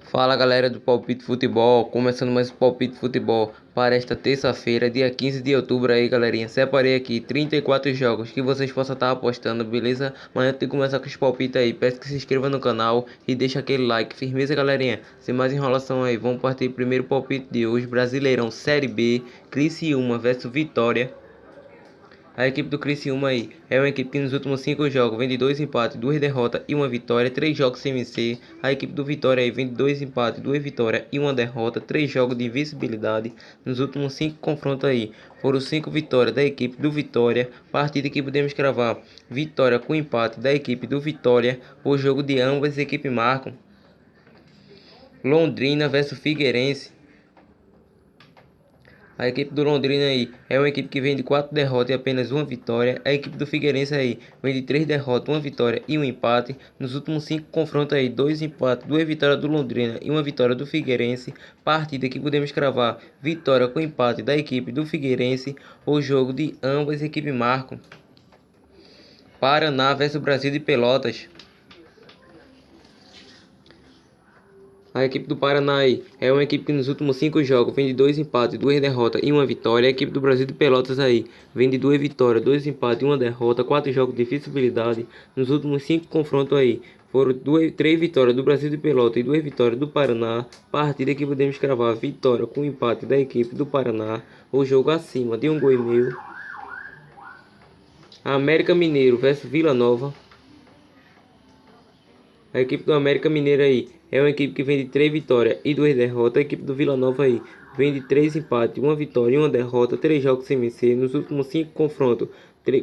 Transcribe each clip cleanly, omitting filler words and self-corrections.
Fala galera do Palpite Futebol, começando mais o Palpite Futebol para esta terça-feira, dia 15 de outubro aí galerinha. Separei aqui 34 jogos que vocês possam estar apostando, beleza? Mas antes de começar com os palpites aí, peço que se inscreva no canal e deixa aquele like, firmeza galerinha. Sem mais enrolação aí, vamos partir primeiro palpite de hoje, Brasileirão Série B, Criciúma versus Vitória. A equipe do Criciúma aí é uma equipe que nos últimos 5 jogos vem de 2 empates, 2 derrotas e 1 vitória, 3 jogos sem vencer. A equipe do Vitória aí vem de 2 empates, 2 vitórias e 1 derrota, 3 jogos de invencibilidade. Nos últimos 5 confrontos aí foram 5 vitórias da equipe do Vitória, partida que podemos cravar vitória com empate da equipe do Vitória. O jogo de ambas as equipes marcam Londrina versus Figueirense. A equipe do Londrina aí é uma equipe que vem de 4 derrotas e apenas 1 vitória. A equipe do Figueirense aí vem de 3 derrotas, 1 vitória e 1 empate. Nos últimos 5 confrontos aí, 2 empates, 2 vitórias do Londrina e 1 vitória do Figueirense. Partida que podemos cravar vitória com empate da equipe do Figueirense. O jogo de ambas as equipes marcam Paraná versus Brasil de Pelotas. A equipe do Paraná aí é uma equipe que nos últimos 5 jogos vem de 2 empates, 2 derrotas e 1 vitória. A equipe do Brasil de Pelotas aí vem de 2 vitórias, 2 empates e 1 derrota, 4 jogos de dificilidade. Nos últimos 5 confrontos aí foram 3 vitórias do Brasil de Pelotas e 2 vitórias do Paraná. Partida que podemos cravar vitória com empate da equipe do Paraná. O jogo acima de 1,5 gols. América Mineiro versus Vila Nova. A equipe do América Mineiro aí é uma equipe que vem de 3 vitórias e 2 derrotas. A equipe do Vila Nova aí vem de 3 empates, 1 vitória e 1 derrota, 3 jogos sem vencer. Nos últimos 5 confrontos,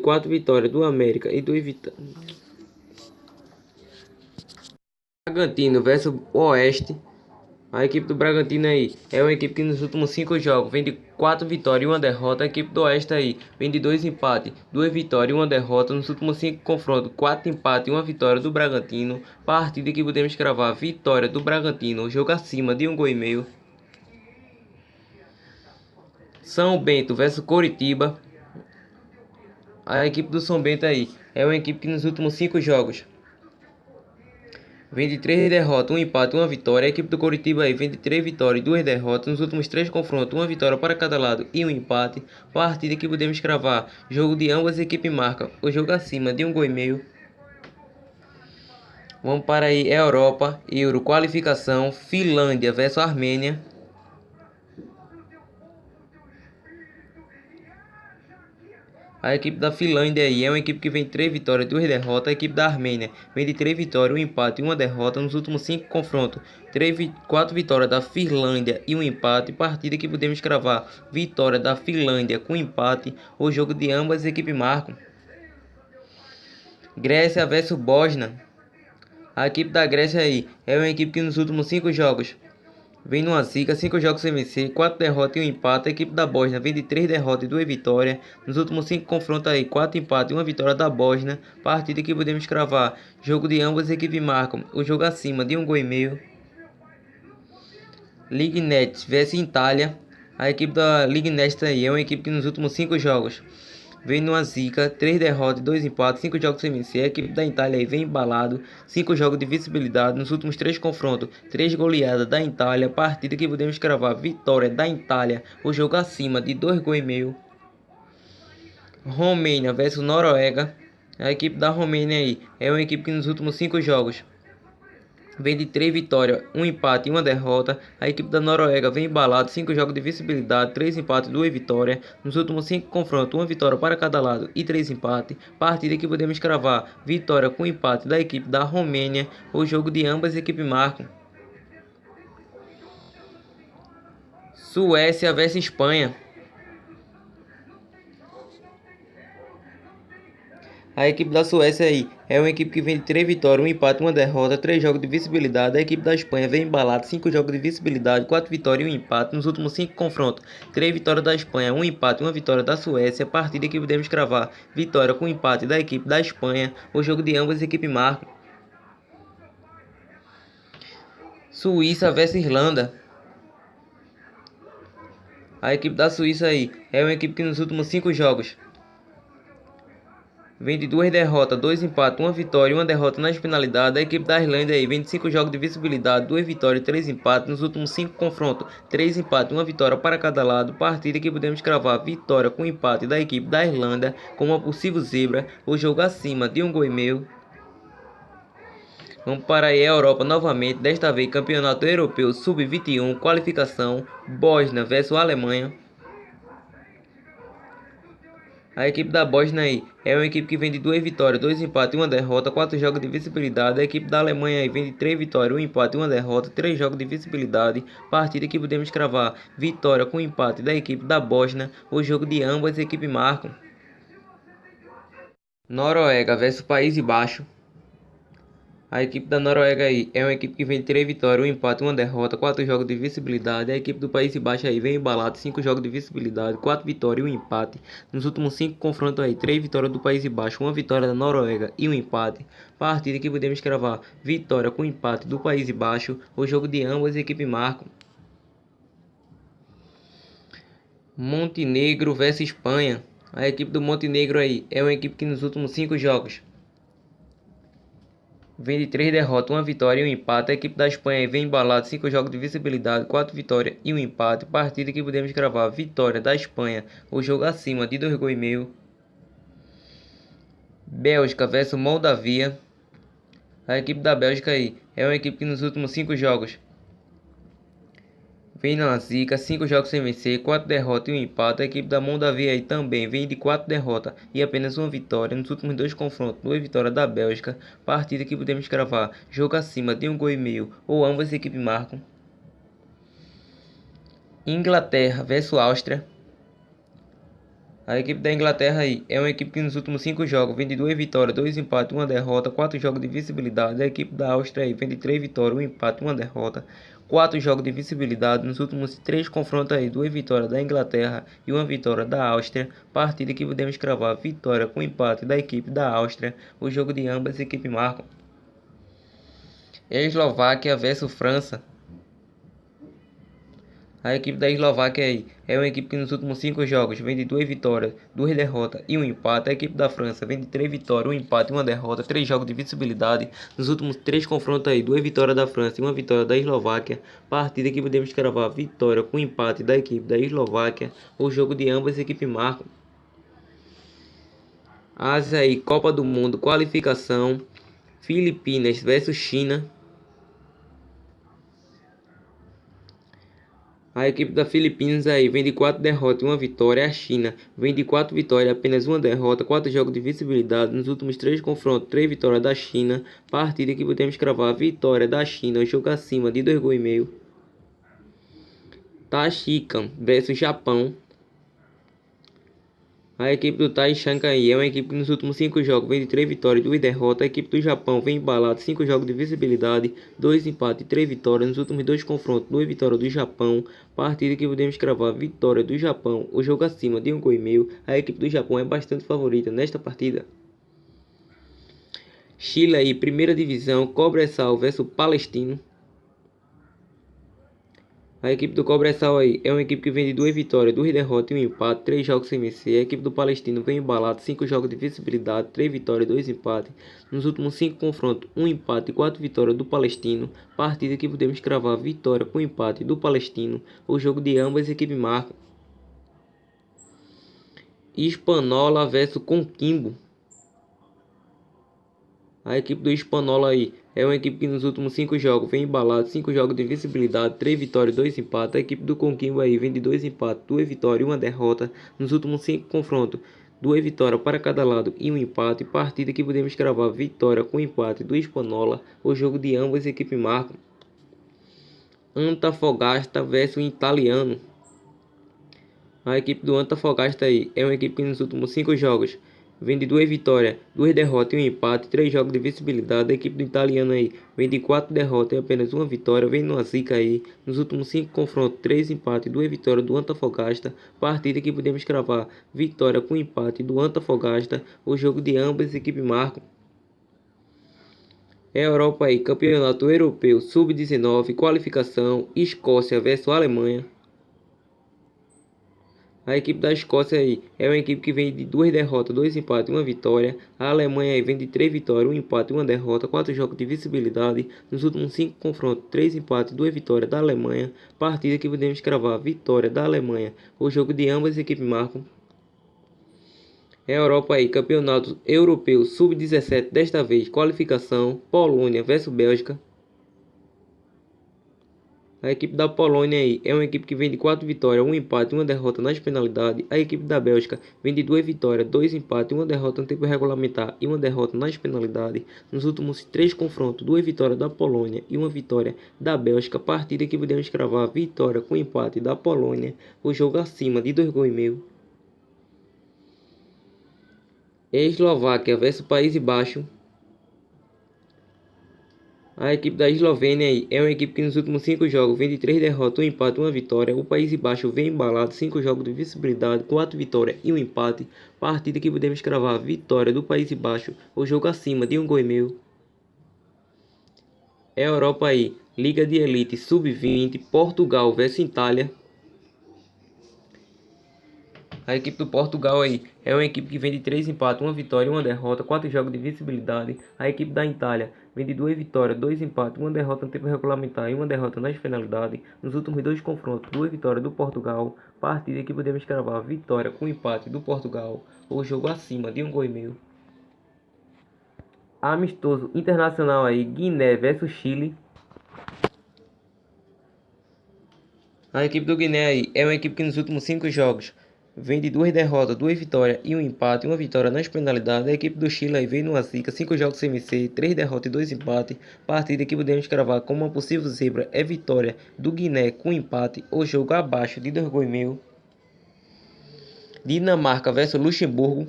4 vitórias do América e 2 vitórias. Bragantino versus Oeste. A equipe do Bragantino aí é uma equipe que nos últimos 5 jogos vem de 4 vitórias e 1 derrota. A equipe do Oeste aí vem de 2 empates, 2 vitórias e 1 derrota. Nos últimos 5 confrontos, 4 empates e 1 vitória do Bragantino. Partida que podemos cravar vitória do Bragantino. Jogo acima de 1,5 gols. São Bento versus Coritiba. A equipe do São Bento aí é uma equipe que nos últimos 5 jogos vem de 3 derrotas, 1 empate e 1 vitória. A equipe do Coritiba aí vem de 3 vitórias e 2 derrotas. Nos últimos 3 confrontos, 1 vitória para cada lado e 1 empate. Partida que podemos cravar jogo de ambas as equipes marcam o jogo acima de 1,5 gols. Vamos para aí Europa, Euro, qualificação, Finlândia versus Armênia. A equipe da Finlândia aí é uma equipe que vem de 3 vitórias e 2 derrotas. A equipe da Armênia vem de 3 vitórias, 1 empate e 1 derrota. Nos últimos 5 confrontos, 4 vitórias da Finlândia e 1 empate. Partida que podemos cravar vitória da Finlândia com empate. O jogo de ambas as equipes marcam Grécia versus Bósnia. A equipe da Grécia aí é uma equipe que nos últimos 5 jogos vem numa zica, 5 jogos sem vencer, 4 derrotas e 1 empate. A equipe da Bósnia vem de 3 derrotas e 2 vitórias. Nos últimos 5 confrontos aí, 4 empates e 1 vitória da Bósnia. Partida que podemos cravar jogo de ambas as equipes marcam o jogo acima de 1,5 gols. Lignet versus Itália. A equipe da Lignet aí é uma equipe que nos últimos 5 jogos vem numa zica, 3 derrotas e 2 empates, 5 jogos sem vencer. A equipe da Itália aí vem embalado, 5 jogos de visibilidade. Nos últimos 3 confrontos, 3 goleadas da Itália. Partida que podemos cravar vitória da Itália, o jogo acima de 2,5 gols. Romênia versus Noruega. A equipe da Romênia aí é uma equipe que nos últimos 5 jogos vem de 3 vitórias, 1 empate e 1 derrota. A equipe da Noruega vem embalada, 5 jogos de visibilidade, 3 empates e 2 vitórias. Nos últimos 5 confrontos, 1 vitória para cada lado e 3 empates. Partida que podemos cravar vitória com empate da equipe da Romênia. O jogo de ambas as equipes marcam Suécia versus Espanha. A equipe da Suécia aí é uma equipe que vem de 3 vitórias, 1 empate e 1 derrota, 3 jogos de visibilidade. A equipe da Espanha vem embalada, 5 jogos de visibilidade, 4 vitórias e 1 empate. Nos últimos 5 confrontos, 3 vitórias da Espanha, 1 empate e 1 vitória da Suécia. Partida que podemos cravar vitória com empate da equipe da Espanha. O jogo de ambas as equipes marcam Suíça versus Irlanda. A equipe da Suíça aí é uma equipe que nos últimos 5 jogos vem de 2 derrotas, 2 empates, 1 vitória e 1 derrota nas penalidades. A equipe da Irlanda aí vem de 5 jogos de visibilidade, 2 vitórias e 3 empates. Nos últimos 5 confrontos, 3 empates e 1 vitória para cada lado. Partida que podemos cravar vitória com empate da equipe da Irlanda com uma possível zebra. O jogo acima de 1,5 gols. Vamos para a Europa novamente, desta vez Campeonato Europeu Sub-21, qualificação, Bósnia versus Alemanha. A equipe da Bósnia aí é uma equipe que vem de 2 vitórias, 2 empates e 1 derrota, 4 jogos de visibilidade. A equipe da Alemanha aí vem de 3 vitórias, 1 empate e 1 derrota, 3 jogos de visibilidade. Partida que podemos cravar vitória com empate da equipe da Bósnia. O jogo de ambas as equipes marcam. Noruega versus Países Baixos. A equipe da Noruega aí é uma equipe que vem de 3 vitórias, 1 empate e 1 derrota, 4 jogos de visibilidade. A equipe do País Baixo aí vem embalado, 5 jogos de visibilidade, 4 vitórias e 1 empate. Nos últimos 5 confrontos aí, 3 vitórias do País Baixo, 1 vitória da Noruega e 1 empate. Partida que podemos cravar vitória com empate do País Baixo. O jogo de ambas as equipes marcam. Montenegro versus Espanha. A equipe do Montenegro aí é uma equipe que nos últimos 5 jogos vem de 3 derrotas, 1 vitória e 1 empate. A equipe da Espanha vem embalada, 5 jogos de visibilidade, 4 vitórias e 1 empate. Partida que podemos cravar vitória da Espanha. O jogo acima de 2,5 gols. Bélgica versus Moldávia. A equipe da Bélgica aí é uma equipe que nos últimos 5 jogos vem na zica, 5 jogos sem vencer, 4 derrotas e 1 empate. A equipe da Moldávia aí também vem de 4 derrotas e apenas 1 vitória. Nos últimos 2 confrontos, 2 vitórias da Bélgica. Partida que podemos cravar jogo acima de 1,5 gols ou ambas as equipes marcam. Inglaterra versus Áustria. A equipe da Inglaterra aí é uma equipe que nos últimos 5 jogos vem de 2 vitórias, 2 empates, 1 derrota, 4 jogos de visibilidade. A equipe da Áustria aí vem de 3 vitórias, 1 empate, 1 derrota, 4 jogos de visibilidade. Nos últimos 3 confrontos aí, 2 vitórias da Inglaterra e 1 vitória da Áustria. Partida que podemos cravar vitória com empate da equipe da Áustria. O jogo de ambas as equipes marcam. Eslováquia versus França. A equipe da Eslováquia aí é uma equipe que nos últimos 5 jogos vem de 2 vitórias, 2 derrotas e 1 empate. A equipe da França vem de 3 vitórias, 1 empate e 1 derrota, 3 jogos de visibilidade. Nos últimos 3 confrontos aí, 2 vitórias da França e 1 vitória da Eslováquia. Partida que podemos cravar vitória com empate da equipe da Eslováquia. O jogo de ambas as equipes marcam. Ásia aí, Copa do Mundo, qualificação, Filipinas versus China. A equipe da Filipinas aí vem de 4 derrotas e 1 vitória. A China vem de 4 vitórias e apenas 1 derrota, 4 jogos de visibilidade. Nos últimos 3 confrontos, 3 vitórias da China. Partida que podemos cravar vitória da China. O jogo acima de 2,5 gols. Tashkent versus Japão. A equipe do Taishankai é uma equipe que nos últimos 5 jogos vem de 3 vitórias e 2 derrotas. A equipe do Japão vem embalada, 5 jogos de visibilidade, 2 empates e 3 vitórias. Nos últimos 2 confrontos, 2 vitórias do Japão. Partida que podemos cravar vitória do Japão. O jogo acima de 1,5 gols. A equipe do Japão é bastante favorita nesta partida. Chile aí, primeira divisão, Cobresal versus Palestino. A equipe do Cobresal aí é uma equipe que vem de 2 vitórias, 2 derrotas e 1 empate, 3 jogos sem vencer. A equipe do Palestino vem embalada, 5 jogos de visibilidade, 3 vitórias e 2 empates. Nos últimos 5 confrontos, 1 empate e 4 vitórias do Palestino. Partida que podemos cravar vitória com empate do Palestino. O jogo de ambas as equipes marcam. Hispaniola versus Coquimbo. A equipe do Hispaniola aí é uma equipe que nos últimos 5 jogos vem embalada, 5 jogos de visibilidade, 3 vitórias e 2 empates. A equipe do Coquimbo aí vem de 2 empates, 2 vitórias e 1 derrota. Nos últimos 5 confrontos, 2 vitórias para cada lado e 1 empate. Partida que podemos cravar vitória com empate do Hispaniola. O jogo de ambas as equipes marcam. Antofagasta versus Italiano. A equipe do Antofagasta aí é uma equipe que nos últimos 5 jogos vem de 2 vitórias, 2 derrotas e 1 empate, 3 jogos de visibilidade. A equipe do Italiano aí vem de 4 derrotas e apenas 1 vitória, vem numa zica aí. Nos últimos 5 confrontos, 3 empates e 2 vitórias do Antofagasta. Partida que podemos cravar vitória com empate do Antofagasta. O jogo de ambas as equipes marcam. Europa aí, Campeonato Europeu Sub-19, qualificação, Escócia versus Alemanha. A equipe da Escócia aí é uma equipe que vem de 2 derrotas, 2 empates e 1 vitória. A Alemanha aí vem de 3 vitórias, 1 empate e 1 derrota, 4 jogos de visibilidade. Nos últimos 5 confrontos, 3 empates e 2 vitórias da Alemanha. Partida que podemos cravar vitória da Alemanha. O jogo de ambas as equipes marcam. É a Europa aí, campeonato europeu sub-17, desta vez qualificação, Polônia versus Bélgica. A equipe da Polônia aí é uma equipe que vem de 4 vitórias, 1 empate e 1 derrota nas penalidades. A equipe da Bélgica vem de 2 vitórias, 2 empates e 1 derrota no tempo regulamentar e 1 derrota nas penalidades. Nos últimos 3 confrontos, 2 vitórias da Polônia e 1 vitória da Bélgica. Partida que podemos cravar vitória com empate da Polônia. O jogo acima de 2 gols e meio. Eslováquia versus Países Baixos. A equipe da Eslovênia aí é uma equipe que nos últimos 5 jogos vem de 3 derrotas, 1 empate e 1 vitória. O País Baixo vem embalado, 5 jogos de visibilidade, 4 vitórias e 1 empate. Partida que podemos cravar vitória do País Baixo, o jogo acima de 1 gol e meio. É a Europa aí, Liga de Elite Sub-20, Portugal versus Itália. A equipe do Portugal aí é uma equipe que vem de 3 empates, 1 vitória e 1 derrota, 4 jogos de visibilidade. A equipe da Itália vem de 2 vitórias, 2 empates, 1 derrota no tempo regulamentar e 1 derrota nas penalidades. Nos últimos 2 confrontos, 2 vitórias do Portugal. Partida que podemos cravar vitória com empate do Portugal. O jogo acima de 1 gol e meio. Amistoso internacional aí, Guiné versus Chile. A equipe do Guiné aí é uma equipe que nos últimos 5 jogos vem de 2 derrotas, 2 vitórias e 1 empate, 1 vitória nas penalidades. A equipe do Chile aí vem numa zica, 5 jogos sem vencer, 3 derrotas e 2 empates. Partida que podemos cravar como uma possível zebra é vitória do Guiné com empate. O jogo abaixo de 2 gols e meio. Dinamarca versus Luxemburgo.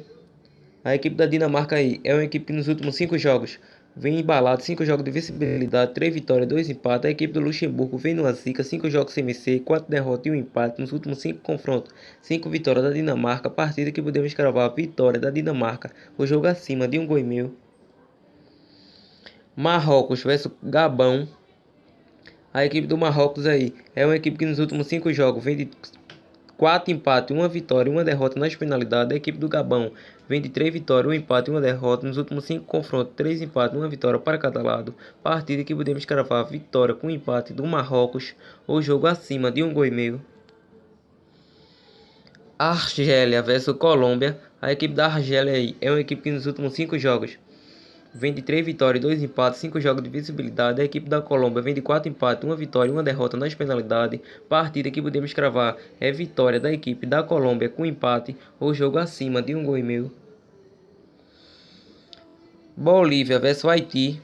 A equipe da Dinamarca aí é uma equipe que nos últimos 5 jogos vem embalado, 5 jogos de visibilidade, 3 vitórias, 2 empates. A equipe do Luxemburgo vem numa zica, 5 jogos sem vencer, 4 derrotas e 1 empate. Nos últimos 5 confrontos, 5 vitórias da Dinamarca. Partida que podemos cravar a vitória da Dinamarca. O jogo acima de 1 gol e meio. Marrocos versus Gabão. A equipe do Marrocos aí é uma equipe que nos últimos 5 jogos vem de 4 empates, 1 vitória e 1 derrota nas penalidades. A equipe do Gabão vem de 3 vitórias, 1 empate e 1 derrota. Nos últimos 5 confrontos, 3 empates, 1 vitória para cada lado. Partida que podemos cravar vitória com empate do Marrocos. O jogo acima de 1 gol e meio. Argélia versus Colômbia. A equipe da Argélia aí é uma equipe que nos últimos 5 jogos vem de 3 vitórias, 2 empates, 5 jogos de visibilidade. A equipe da Colômbia vem de 4 empates, 1 vitória e 1 derrota nas penalidades. Partida que podemos cravar é vitória da equipe da Colômbia com empate. O jogo acima de 1 gol e meio. Bolívia versus Haiti.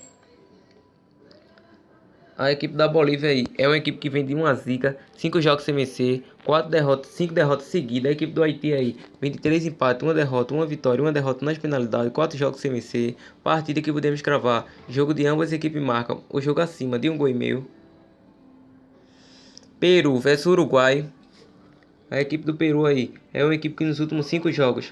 A equipe da Bolívia aí é uma equipe que vem de uma zica, 5 jogos sem vencer, 5 derrotas seguidas. A equipe do Haiti aí vem de 3 empates, 1 derrota, 1 vitória, 1 derrota nas penalidades, 4 jogos sem vencer. Partida que podemos cravar, jogo de ambas as equipes marcam, o jogo acima de 1 gol e meio. Peru versus Uruguai. A equipe do Peru aí é uma equipe que nos últimos 5 jogos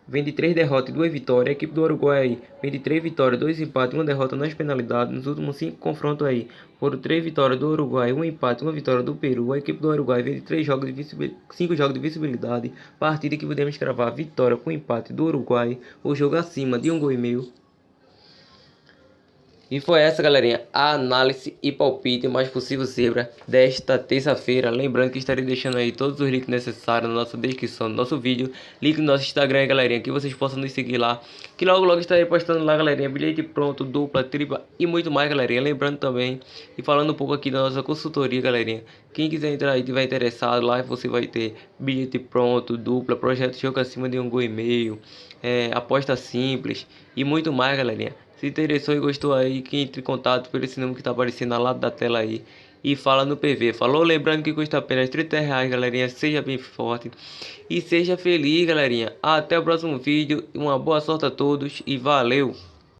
vem de 3 derrotas e 2 vitórias. A equipe do Uruguai aí vem de 3 vitórias, 2 empates e 1 derrota nas penalidades. Nos últimos 5 confrontos aí foram 3 vitórias do Uruguai, 1 empate e 1 vitória do Peru. A equipe do Uruguai vem de 5 jogos de visibilidade. Partida que podemos cravar vitória com empate do Uruguai. O jogo acima de 1 gol e meio. E foi essa, galerinha, a análise e palpite mais possível zebra desta terça-feira. Lembrando que estarei deixando aí todos os links necessários na nossa descrição do nosso vídeo. Link no nosso Instagram, galerinha, que vocês possam nos seguir lá. Que logo estarei postando lá, galerinha, bilhete pronto, dupla, tripla e muito mais, galerinha. Lembrando também, e falando um pouco aqui da nossa consultoria, galerinha. Quem quiser entrar aí e estiver interessado, lá você vai ter bilhete pronto, dupla, projeto jogo acima de 1 gol e meio, aposta simples e muito mais, galerinha. Se interessou e gostou aí, que entre em contato pelo esse número que tá aparecendo ao lado da tela aí e fala no PV. Falou? Lembrando que custa apenas R$30, galerinha. Seja bem forte e seja feliz, galerinha. Até o próximo vídeo. Uma boa sorte a todos e valeu!